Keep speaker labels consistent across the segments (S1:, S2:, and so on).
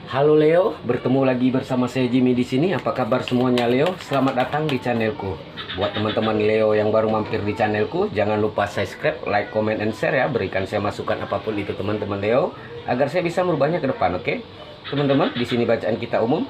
S1: Halo Leo, bertemu lagi bersama saya Jimmy di sini. Apa kabar semuanya Leo? Selamat datang di channelku. Buat teman-teman Leo yang baru mampir di channelku, jangan lupa subscribe, like, comment, and share ya. Berikan saya masukan apapun itu teman-teman Leo, agar saya bisa merubahnya ke depan, oke? Teman-teman, di sini bacaan kita umum,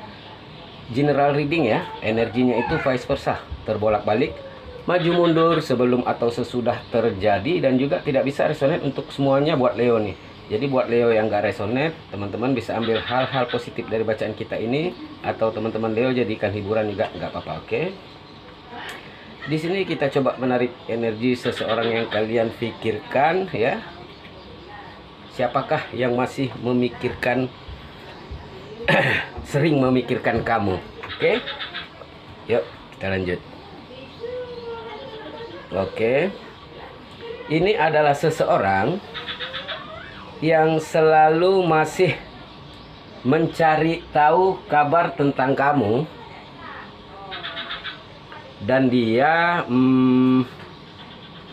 S1: general reading ya. Energinya itu vice versa, terbolak-balik, maju mundur, sebelum atau sesudah terjadi, dan juga tidak bisa resonate untuk semuanya buat Leo nih. Jadi buat Leo yang gak resonate, teman-teman bisa ambil hal-hal positif dari bacaan kita ini, atau teman-teman Leo jadikan hiburan juga nggak apa-apa, oke? Di sini kita coba menarik energi seseorang yang kalian pikirkan ya. Siapakah yang masih memikirkan, sering memikirkan kamu? Oke? Yuk kita lanjut. Oke. Ini adalah seseorang yang selalu masih mencari tahu kabar tentang kamu, dan dia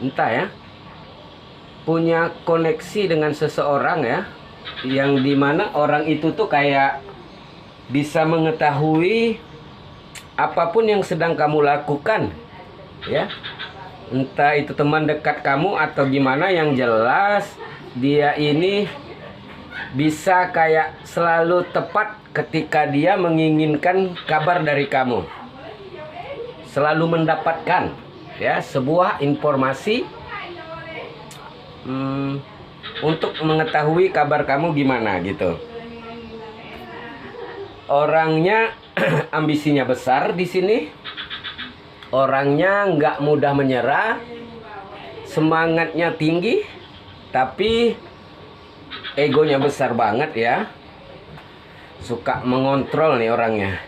S1: entah ya, punya koneksi dengan seseorang ya, yang dimana orang itu tuh kayak bisa mengetahui apapun yang sedang kamu lakukan ya, entah itu teman dekat kamu atau gimana. Yang jelas dia ini bisa kayak selalu tepat ketika dia menginginkan kabar dari kamu. Selalu mendapatkan ya sebuah informasi untuk mengetahui kabar kamu gimana gitu. Orangnya ambisinya besar di sini. Orangnya nggak mudah menyerah. Semangatnya tinggi. Tapi egonya besar banget ya. Suka mengontrol nih orangnya.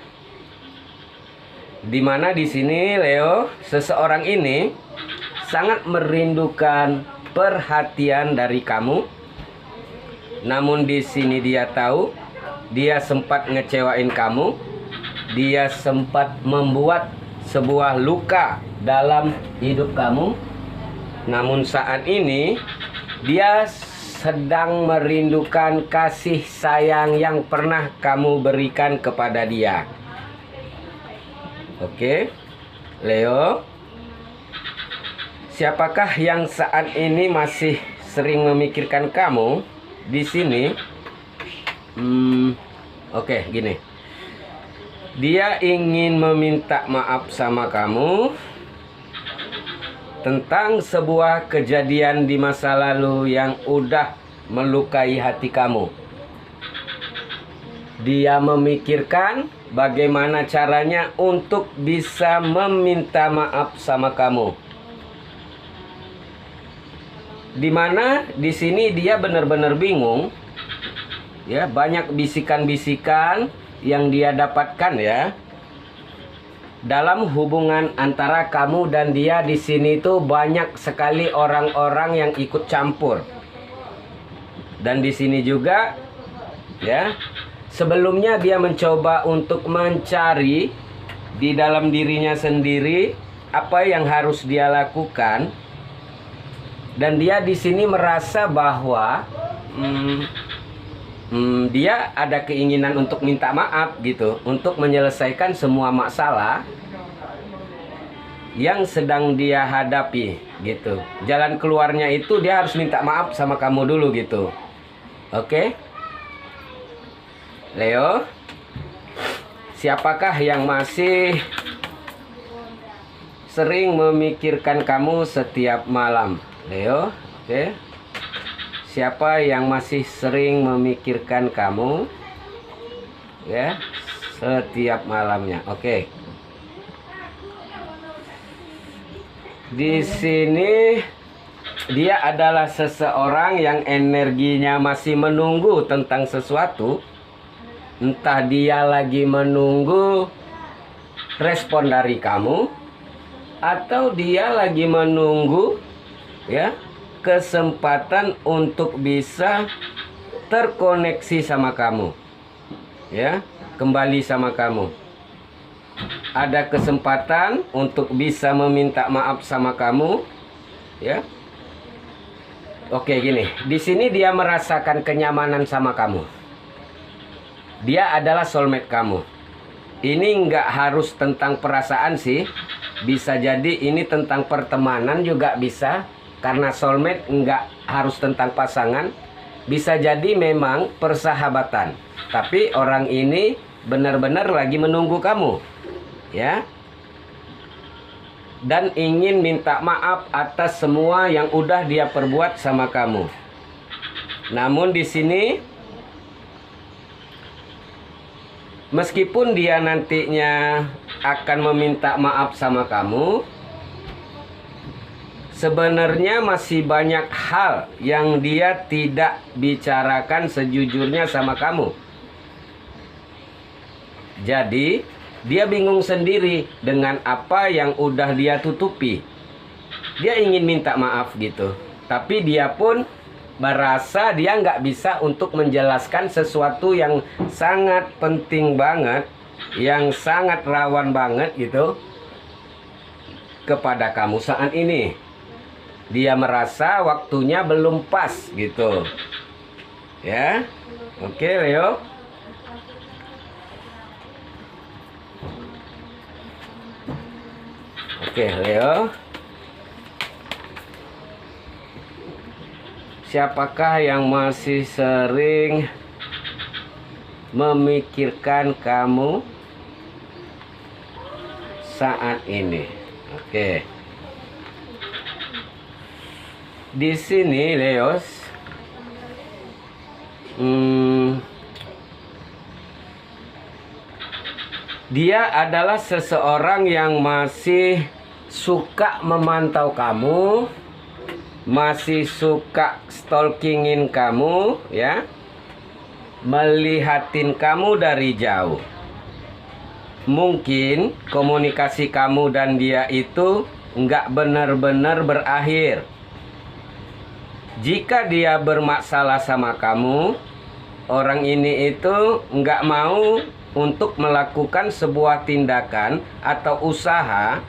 S1: Dimana di sini Leo, seseorang ini sangat merindukan perhatian dari kamu. Namun di sini dia tahu dia sempat ngecewain kamu. Dia sempat membuat sebuah luka dalam hidup kamu. Namun saat ini dia sedang merindukan kasih sayang yang pernah kamu berikan kepada dia. Oke, Leo. Siapakah yang saat ini masih sering memikirkan kamu di sini? Oke, gini. Dia ingin meminta maaf sama kamu tentang sebuah kejadian di masa lalu yang udah melukai hati kamu. Dia memikirkan bagaimana caranya untuk bisa meminta maaf sama kamu. Dimana di sini dia benar-benar bingung. Ya, banyak bisikan-bisikan yang dia dapatkan ya. Dalam hubungan antara kamu dan dia di sini tuh banyak sekali orang-orang yang ikut campur. Dan di sini juga ya, sebelumnya dia mencoba untuk mencari di dalam dirinya sendiri apa yang harus dia lakukan. Dan dia di sini merasa bahwa dia ada keinginan untuk minta maaf gitu, untuk menyelesaikan semua masalah yang sedang dia hadapi gitu. Jalan keluarnya itu dia harus minta maaf sama kamu dulu gitu. Oke, Leo. Siapakah yang masih sering memikirkan kamu setiap malam, Leo? Oke. Siapa yang masih sering memikirkan kamu ya setiap malamnya? Oke. Di sini dia adalah seseorang yang energinya masih menunggu tentang sesuatu. Entah dia lagi menunggu respon dari kamu, atau dia lagi menunggu ya kesempatan untuk bisa terkoneksi sama kamu ya, kembali sama kamu. Ada kesempatan untuk bisa meminta maaf sama kamu ya. Oke, gini. Di sini dia merasakan kenyamanan sama kamu. Dia adalah soulmate kamu. Ini nggak harus tentang perasaan sih. Bisa jadi ini tentang pertemanan juga bisa. Karena soulmate nggak harus tentang pasangan. Bisa jadi memang persahabatan. Tapi orang ini benar-benar lagi menunggu kamu. Ya. Dan ingin minta maaf atas semua yang udah dia perbuat sama kamu. Namun di sini, meskipun dia nantinya akan meminta maaf sama kamu, sebenarnya masih banyak hal yang dia tidak bicarakan sejujurnya sama kamu. Jadi dia bingung sendiri dengan apa yang udah dia tutupi. Dia ingin minta maaf gitu. Tapi dia pun merasa dia nggak bisa untuk menjelaskan sesuatu yang sangat penting banget, yang sangat rawan banget gitu, kepada kamu saat ini. Dia merasa waktunya belum pas gitu. Ya, oke Leo. Oke, Leo. Siapakah yang masih sering memikirkan kamu saat ini? Oke. Di sini, Leos. Dia adalah seseorang yang masih suka memantau kamu, masih suka stalkingin kamu, ya, melihatin kamu dari jauh. Mungkin komunikasi kamu dan dia itu nggak benar-benar berakhir. Jika dia bermasalah sama kamu, orang ini itu nggak mau untuk melakukan sebuah tindakan atau usaha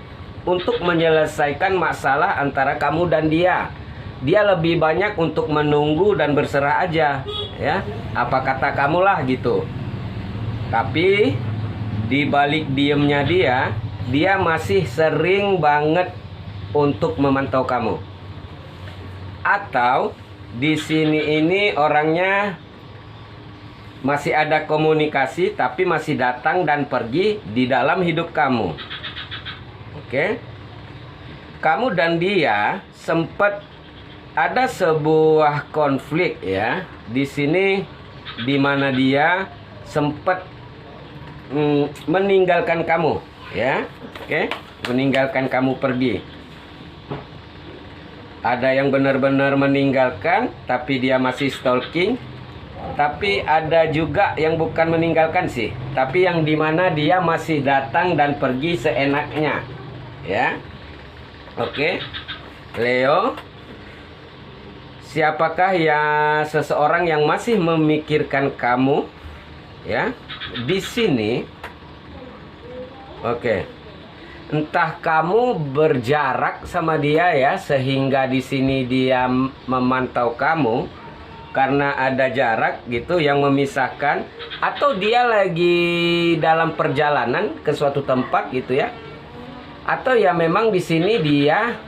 S1: untuk menyelesaikan masalah antara kamu dan dia. Dia lebih banyak untuk menunggu dan berserah aja, ya. Apa kata kamu lah gitu. Tapi di balik diemnya dia masih sering banget untuk memantau kamu. Atau di sini ini orangnya masih ada komunikasi tapi masih datang dan pergi di dalam hidup kamu. Oke. Kamu dan dia sempat ada sebuah konflik ya. Di sini di mana dia sempat meninggalkan kamu ya. Oke, meninggalkan kamu pergi. Ada yang benar-benar meninggalkan tapi dia masih stalking. Tapi ada juga yang bukan meninggalkan sih, tapi yang dimana dia masih datang dan pergi seenaknya. Ya, oke, Leo. Siapakah ya seseorang yang masih memikirkan kamu? Ya, di sini. Oke. Entah kamu berjarak sama dia ya, sehingga di sini dia memantau kamu karena ada jarak gitu yang memisahkan, atau dia lagi dalam perjalanan ke suatu tempat gitu ya. Atau ya memang di sini dia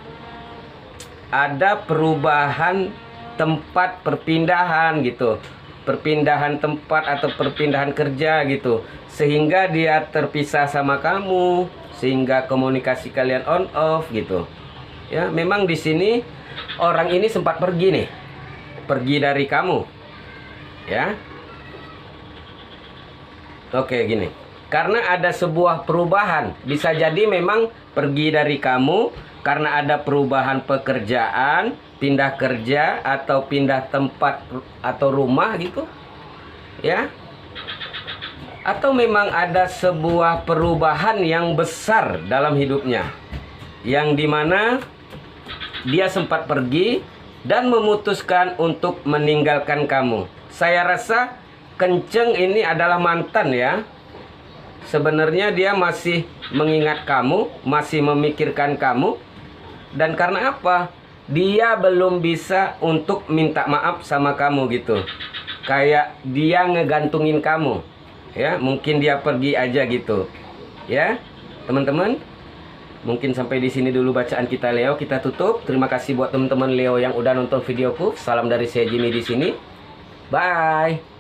S1: ada perubahan tempat, perpindahan gitu. Perpindahan tempat atau perpindahan kerja gitu. Sehingga dia terpisah sama kamu, sehingga komunikasi kalian on off gitu. Ya, memang di sini orang ini sempat pergi nih. Pergi dari kamu. Ya. Oke, gini. Karena ada sebuah perubahan, bisa jadi memang pergi dari kamu karena ada perubahan pekerjaan, pindah kerja atau pindah tempat atau rumah gitu. Ya. Atau memang ada sebuah perubahan yang besar dalam hidupnya, yang dimana dia sempat pergi dan memutuskan untuk meninggalkan kamu. Saya rasa kenceng ini adalah mantan ya. Sebenarnya dia masih mengingat kamu, masih memikirkan kamu. Dan karena apa? Dia belum bisa untuk minta maaf sama kamu gitu. Kayak dia ngegantungin kamu. Ya, mungkin dia pergi aja gitu. Ya, teman-teman. Mungkin sampai di sini dulu bacaan kita Leo, kita tutup. Terima kasih buat teman-teman Leo yang udah nonton videoku. Salam dari saya Jimmy di sini. Bye.